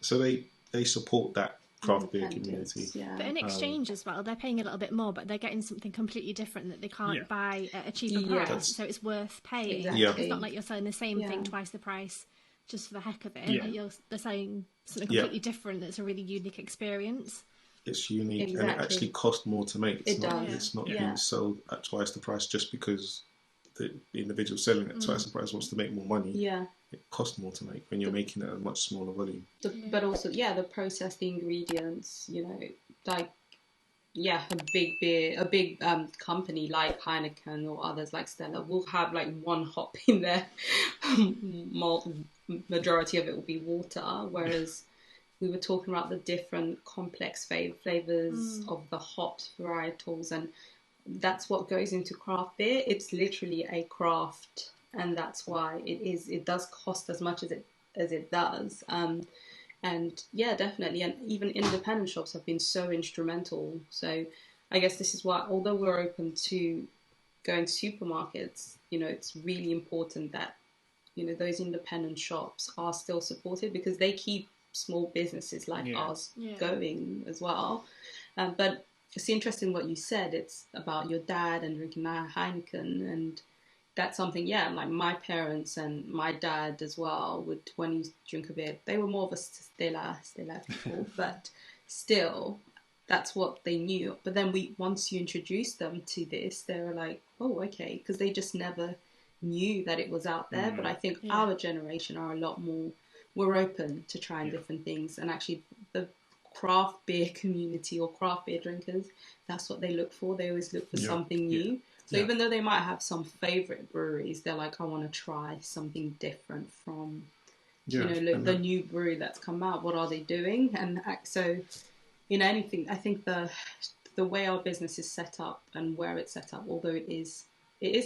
So they support that craft beer community. But in exchange as well, they're paying a little bit more, but they're getting something completely different that they can't buy at a cheaper price. So it's worth paying. It's not like you're selling the same thing twice the price just for the heck of it. They're selling something completely different that's a really unique experience. It's unique and it actually costs more to make. It's not being sold at twice the price just because the individual selling it twice the price wants to make more money. It costs more to make when you're making it at a much smaller volume. But also, the processed ingredients, like, a big company like Heineken or others like Stella will have like one hop in there. Majority of it will be water, whereas we were talking about the different complex flavors of the hop varietals, and that's what goes into craft beer. It's literally a craft, and that's why it does cost as much as it does. And yeah, definitely, and even independent shops have been so instrumental. So I guess this is why, although we're open to going to supermarkets, it's really important that those independent shops are still supported, because they keep small businesses like ours going as well. But it's interesting what you said. It's about your dad and drinking Heineken, and that's something, like my parents and my dad as well would, when he drink a beer, they were more of a Stella people, but still, that's what they knew. But then once you introduced them to this, they were like, oh, okay, because they just never knew that it was out there. But I think our generation are a lot more, we're open to trying different things, and actually the craft beer community or craft beer drinkers, that's what they look for. They always look for something new. So even though they might have some favorite breweries, they're like, I want to try something different from, the new brewery that's come out. What are they doing? And so, anything, I think the way our business is set up and where it's set up, although it is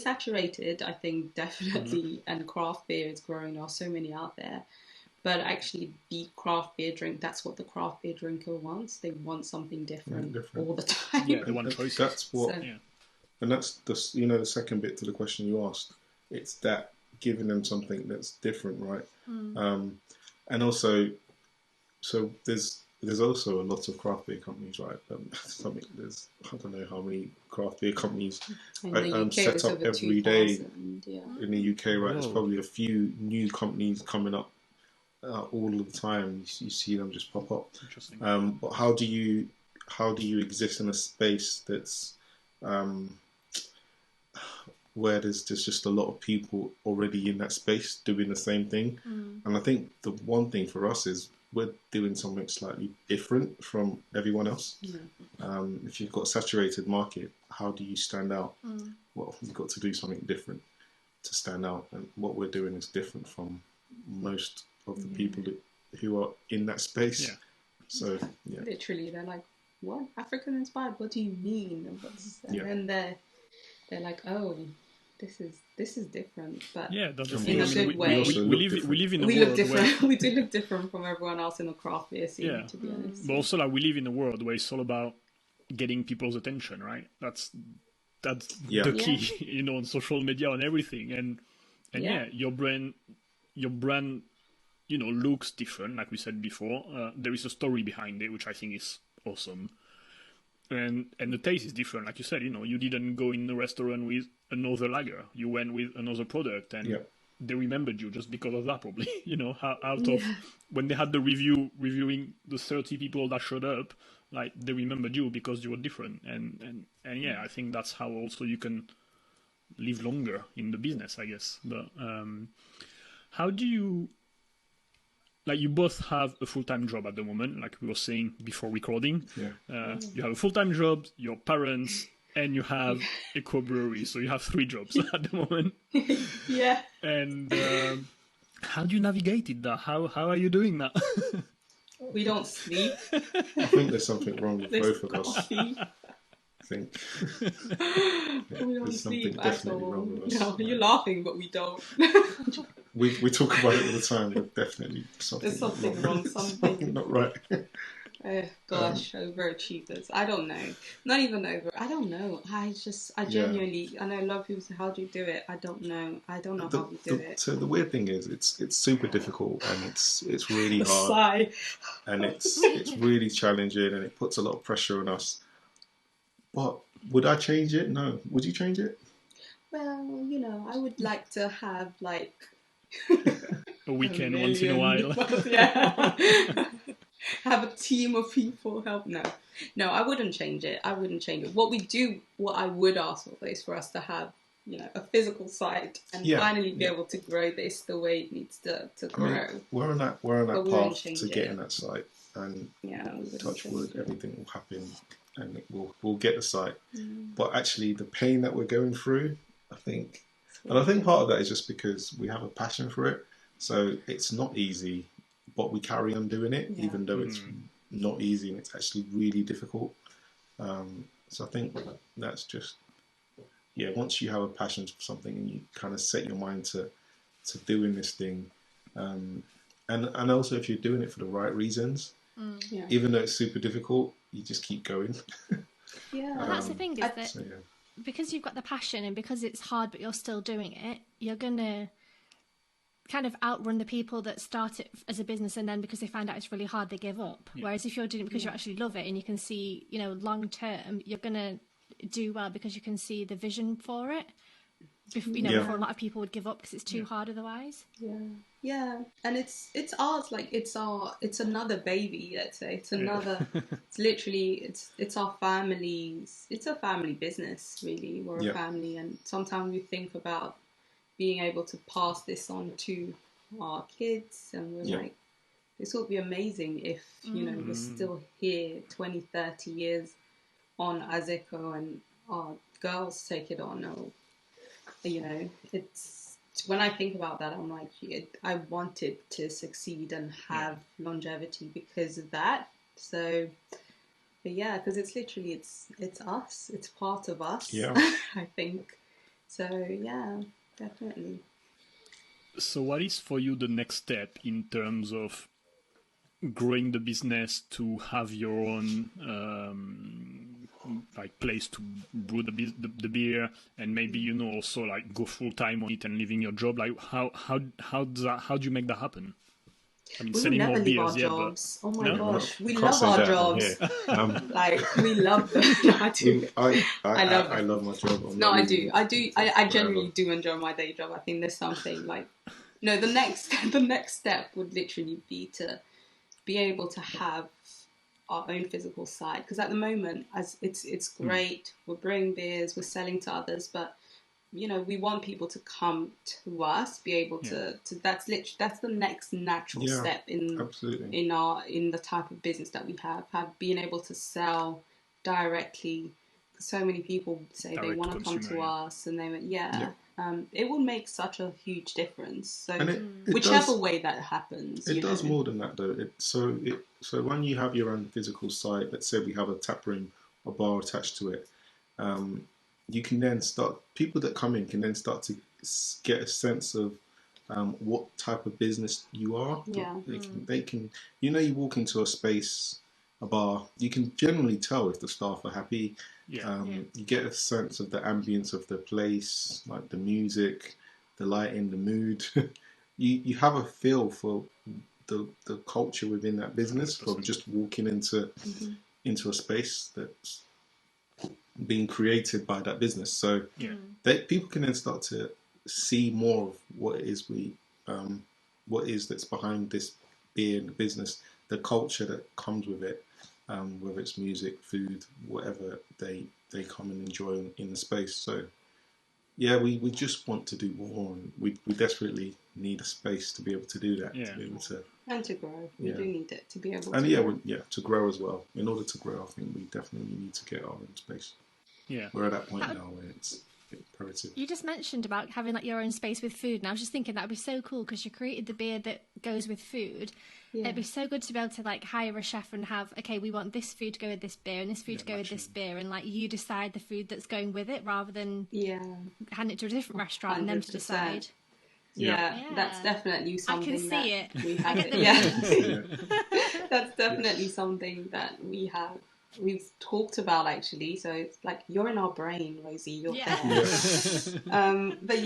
saturated, I think definitely, and craft beer is growing. There are so many out there. But actually, the craft beer drink, that's what the craft beer drinker wants. They want something different all the time. Yeah, they want choices. That's what, and that's the second bit to the question you asked. It's that giving them something that's different, right? And also, so there's also a lot of craft beer companies, right? There's, I don't know how many craft beer companies set up every day in the UK, right? There's probably a few new companies coming up all of the time. You see them just pop up. Interesting. But how do you exist in a space that's where there's just a lot of people already in that space doing the same thing? And I think the one thing for us is we're doing something slightly different from everyone else. If you've got a saturated market, how do you stand out? Well, you've got to do something different to stand out, and what we're doing is different from most of the people who are in that space. So literally, they're like, what? African inspired? What do you mean? And then they're like, oh, this is different. But that's the in thing. a good way. We live in a we world look different. where We do look different from everyone else in the craft beer scene, to be honest. But also, like, we live in a world where it's all about getting people's attention, right? That's the key, on social media and everything. And your brand, looks different, like we said before. There is a story behind it, which I think is awesome. And the taste is different, like you said. You didn't go in the restaurant with another lager. You went with another product, and they remembered you just because of that, probably. Out of when they had the reviewing the 30 people that showed up, like, they remembered you because you were different. And I think that's how also you can live longer in the business, I guess. But how do you? Like, you both have a full-time job at the moment, like we were saying before recording. You have a full-time job, your parents, and you have Eko Brewery. So you have 3 jobs at the moment. And how do you navigate it? How are you doing that? We don't sleep. I think there's something wrong with both of us. I think we don't there's sleep something at definitely all. wrong with us. No, you're laughing, but we don't. We talk about it all the time, but definitely there's something wrong. Something not right. Gosh, overachievers. I don't know. Not even over. I don't know. I genuinely. I know a lot of people say, "How do you do it?" I don't know. I don't know how we do it. So the weird thing is, it's super difficult, and it's really hard, Sigh. and it's really challenging, and it puts a lot of pressure on us. But would I change it? No. Would you change it? Well, I would like to have like a weekend once in a while. Have a team of people help. No, I wouldn't change it. What I would ask for is for us to have, a physical site and finally be able to grow this the way it needs to grow. We're on that path to getting that site, and touch wood, everything will happen, and we'll get the site. But actually, the pain that we're going through, I think part of that is just because we have a passion for it. So it's not easy, but we carry on doing it, even though it's not easy and it's actually really difficult. So I think that's just, once you have a passion for something and you kind of set your mind to doing this thing, and also if you're doing it for the right reasons, even though it's super difficult, you just keep going. Well, that's the thing, is that because you've got the passion and because it's hard but you're still doing it, you're gonna kind of outrun the people that start it as a business and then because they find out it's really hard they give up. Whereas if you're doing it because you actually love it and you can see, you know, long term, you're gonna do well because you can see the vision for it. Before a lot of people would give up because it's too hard otherwise. And it's ours, like it's another baby, let's say. It's another it's literally it's our family's, it's a family business, really. We're a family, and sometimes we think about being able to pass this on to our kids, and we're like, this would be amazing if you know we're still here 20, 30 years on as Eko and our girls take it on. Or, you know, it's when I think about that, I'm like, I wanted to succeed and have longevity because of that. So, but because it's literally it's us, it's part of us. I think so. Definitely. So what is for you the next step in terms of growing the business to have your own like place to brew the beer, and maybe, you know, also like go full time on it and leaving your job? Like how do you make that happen? I mean, we selling never more leave beers, our jobs. Oh my gosh, we Can't love say our that jobs. Like we love them. I do. I love my job. I do. I genuinely do enjoy my day job. I think there's something like, no, the next step would literally be to be able to have our own physical side, because at the moment, as it's great, we're brewing beers, we're selling to others, but you know, we want people to come to us, be able to that's the next natural step in the type of business that we have being able to sell directly. So many people say they want to come to us, and they went, it will make such a huge difference. So whichever way that happens, it does more than that though. So when you have your own physical site, let's say we have a tap room or bar attached to it, you can then people that come in can then start to get a sense of what type of business you are. They can, you know, you walk into a space, a bar, you can generally tell if the staff are happy. You get a sense of the ambience of the place, like the music, the lighting, the mood. you have a feel for the culture within that business from just walking into a space that's being created by that business. So people can then start to see more of what it is that's behind this beer and the business, the culture that comes with it. Whether it's music, food, whatever they come and enjoy in the space. So, we just want to do more, and we desperately need a space to be able to do that. To be able to, and to grow. We do need it to be able to. And to grow as well. In order to grow, I think we definitely need to get our own space. We're at that point now where it's imperative. You just mentioned about having like your own space with food, and I was just thinking that would be so cool because you created the beer that goes with food. It'd be so good to be able to like hire a chef and have, okay, we want this food to go with this beer and this food to go with this beer, and like you decide the food that's going with it rather than hand it to a different restaurant 100%. And them to decide. That's definitely something. I can see it. We have. That's definitely something that we've talked about, actually. So it's like you're in our brain, Rosie. You're there. But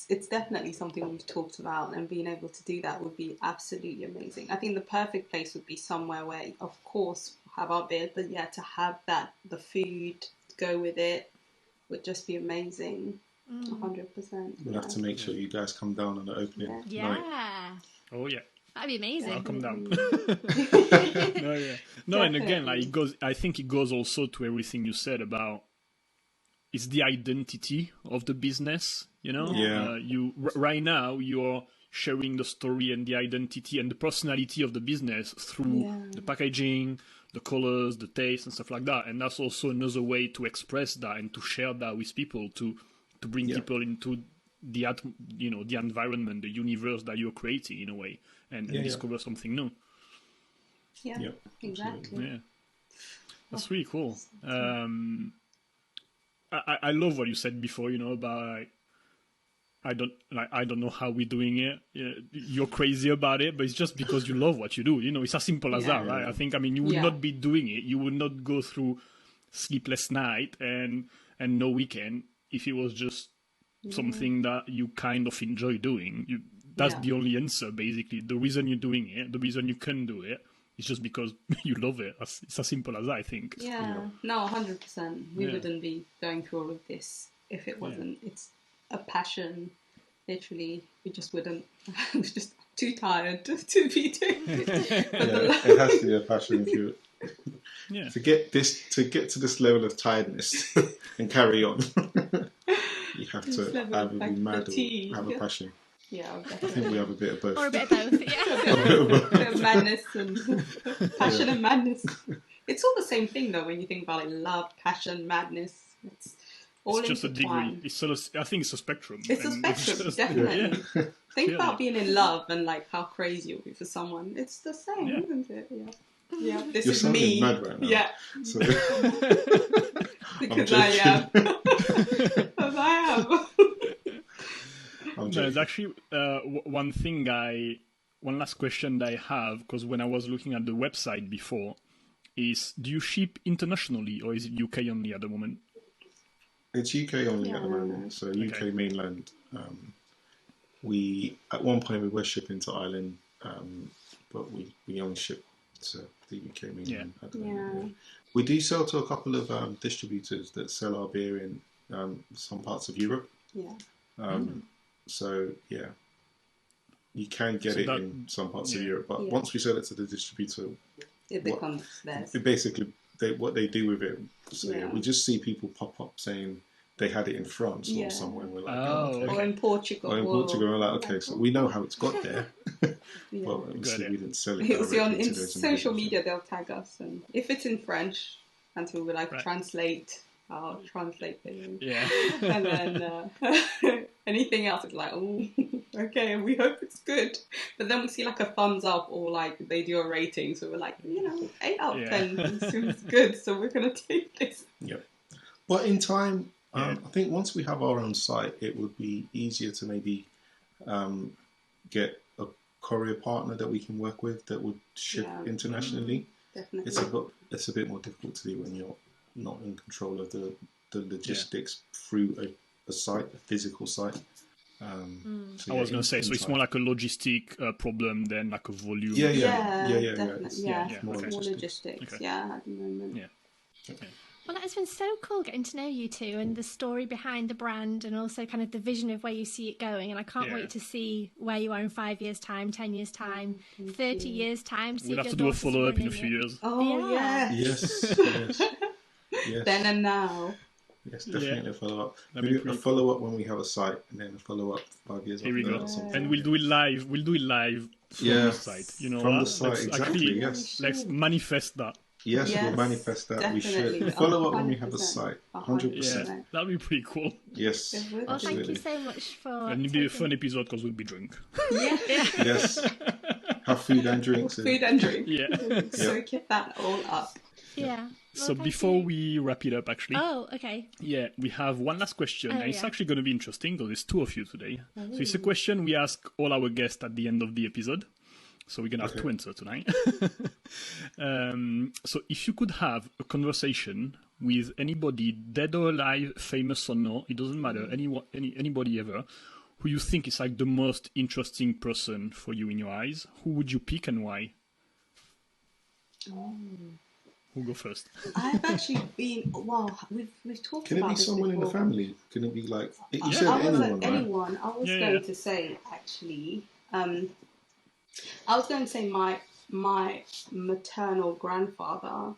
it's definitely something we've talked about, and being able to do that would be absolutely amazing. I think the perfect place would be somewhere where, of course, have our beer, but to have the food to go with it would just be amazing. 100%. We'll have to make sure you guys come down on the opening night. Oh yeah. That'd be amazing. I'll come down. No, and again, like it goes. I think it goes also to everything you said about it's the identity of the business. You know, right now you're sharing the story and the identity and the personality of the business through the packaging, the colors, the taste, and stuff like that. And that's also another way to express that and to share that with people, to bring people into the the environment, the universe that you're creating in a way, and discover something new. Yeah, exactly. Yeah, that's really cool. I love what you said before, about I don't know how we're doing it. You're crazy about it, but it's just because you love what you do. It's as simple as that, right? I think, you would not be doing it. You would not go through sleepless night and no weekend if it was just something that you kind of enjoy doing. That's the only answer, basically. The reason you're doing it, the reason you can do it, is just because you love it. It's as simple as that, I think. Yeah. No, 100%. We wouldn't be going through all of this if it wasn't. It's a passion. Literally, we just wouldn't. We're just too tired to be doing it. It has to be a passion if you to get to this level of tiredness and carry on. You have to either be mad or have a passion. Yeah, I think we have a bit of both. Or a bit of both, yeah. a bit of madness and passion and madness. It's all the same thing, though, when you think about it. Love, passion, madness. It's just a degree. I think it's a spectrum. It's a spectrum, definitely. Think about being in love and like how crazy you'll be for someone. It's the same, isn't it? Yeah. This You're is me. Mad right now. Yeah. So, because I am. Because I am. There's actually one last question that I have, because when I was looking at the website before, is do you ship internationally or is it UK only at the moment? It's UK only at the moment, so UK mainland. At one point we were shipping to Ireland, but we only ship to the UK mainland at the moment. We do sell to a couple of distributors that sell our beer in some parts of Europe. So you can get it in some parts of Europe, but once we sell it to the distributor, it becomes theirs. Basically, what they do with it. So we just see people pop up saying they had it in France or somewhere. We're like, or in Portugal. We're like, okay, so we know how it's got there, but obviously we didn't sell it. You'll see in social media they'll tag us, and if it's in French, until we translate. I'll translate it. Yeah. And then anything else is like, oh, okay, and we hope it's good. But then we see like a thumbs up or like they do a rating. So we're like, 8 out of 10 seems good. So we're going to take this. Yeah. But in time, I think once we have our own site, it would be easier to maybe get a courier partner that we can work with that would ship internationally. Definitely. It's a bit more difficult to do when you're not in control of the logistics through a site, a physical site. So I was going to say, so it's more like a logistic problem than like a volume. Definitely. More logistics. Okay. At the moment. Yeah. Okay. Well, that has been so cool getting to know you two and the story behind the brand and also kind of the vision of where you see it going. And I can't wait to see where you are in 5 years' time, 10 years' time, 30 years' time. We'll have to do a follow-up in a few years. Oh, yeah. Yes. Yes. Then and now. Yes, definitely a follow-up. Maybe a follow-up when we have a site, and then a follow-up 5 years after that. Or something. And we'll do it live. From the site. From the site, exactly. Let's manifest that. Yes, we'll manifest that. Definitely. We should follow up when we have a site. 100%. Yeah, that'd be pretty cool. Yes. Well, thank you so much for. And it'll be a fun episode because we'll be drunk. Yeah. Yes. Have food and drinks. Food and drink. Yeah. So get that all up. Yeah. So before we wrap it up, actually. Oh, okay. Yeah, we have one last question. And it's actually going to be interesting because there's two of you today. So it's a question we ask all our guests at the end of the episode. So we're going to have to answer tonight. So if you could have a conversation with anybody, dead or alive, famous or not, it doesn't matter, anybody ever, who you think is like the most interesting person for you in your eyes, who would you pick and why? Who'll go first? I've actually been, we've talked about this Can it be someone before. in the family? Can it be like, you said anyone, right? Anyone. I was going to say, actually, I was going to say my maternal grandfather,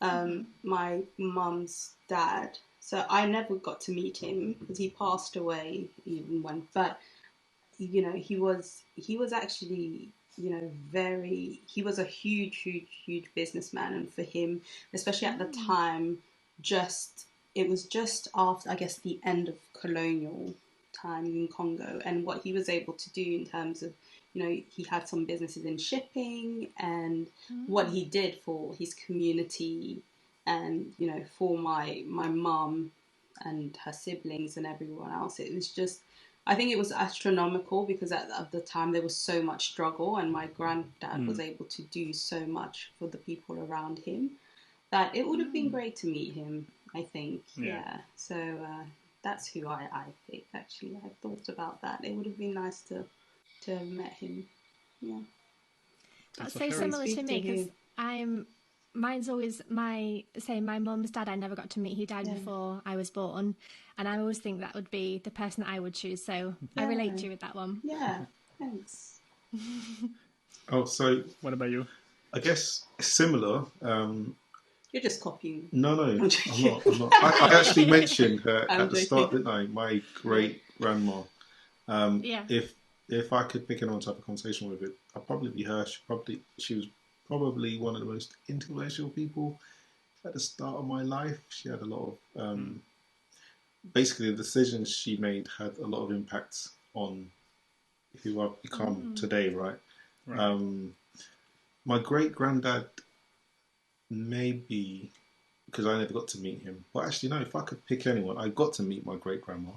my mum's dad. So I never got to meet him because he passed away even when. But he was actually he was a huge businessman, and for him, especially at the time, it was just after, I guess, the end of colonial time in Congo, and what he was able to do in terms of, you know, he had some businesses in shipping, and what he did for his community, and, you know, for my mum and her siblings and everyone else. It was just, I think it was astronomical, because at the time there was so much struggle, and my granddad was able to do so much for the people around him, that it would have been great to meet him, I think. Yeah. So that's who I picked, actually. I thought about that. It would have been nice to have met him. Yeah. That's so similar to me, because mine's always my mum's dad. I never got to meet. He died before I was born, and I always think that would be the person that I would choose. So I relate to you with that one. Yeah, thanks. Oh, so what about you? I guess similar. You're just copying. No, I'm not. I actually mentioned her at the start, didn't I? My great grandma. If I could pick anyone to have a conversation with, I'd probably be her. She was probably one of the most influential people at the start of my life. She had a lot of basically the decisions she made had a lot of impact on who I've become today. Right. My great granddad, maybe, because I never got to meet him. But actually, no. If I could pick anyone, I got to meet my great grandma.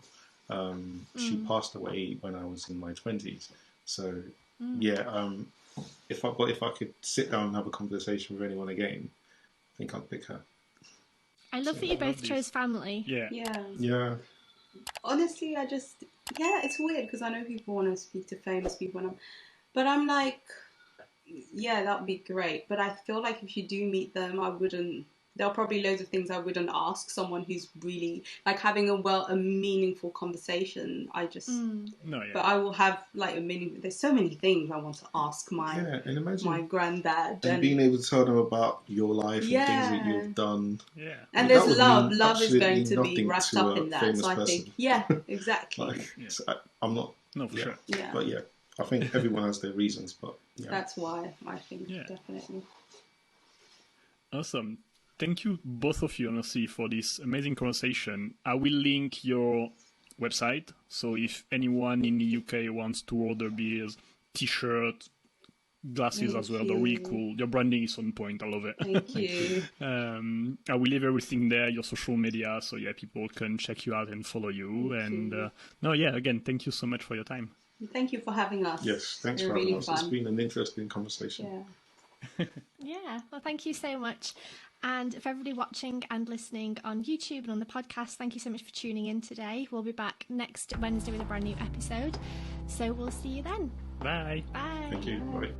She passed away when I was in my 20s. So if I could sit down and have a conversation with anyone again, I think I'd pick her. I love that you both chose family. Yeah. Honestly, it's weird, because I know people want to speak to famous people, but I'm like, yeah, that would be great. But I feel like if you do meet them, there are probably loads of things I wouldn't ask someone who's really, like, having a meaningful conversation. But I will have, like, there's so many things I want to ask my granddad. And being able to tell them about your life and things that you've done. Yeah. And there's love. Love is going to be wrapped up in that. So I think, exactly. So I'm not. No, for sure. Yeah. But I think everyone has their reasons, but that's why I think definitely. Awesome. Thank you, both of you, honestly, for this amazing conversation. I will link your website, so if anyone in the UK wants to order beers, t-shirt, glasses as well, they're really cool. Your branding is on point. I love it. Thank you. I will leave everything there, your social media, so people can check you out and follow you. Again, thank you so much for your time. Thank you for having us. Yes, thanks for having us. It's been an interesting conversation. Yeah, well, thank you so much. And for everybody watching and listening on YouTube and on the podcast, thank you so much for tuning in today. We'll be back next Wednesday with a brand new episode. So we'll see you then. Bye. Bye. Thank you. Bye.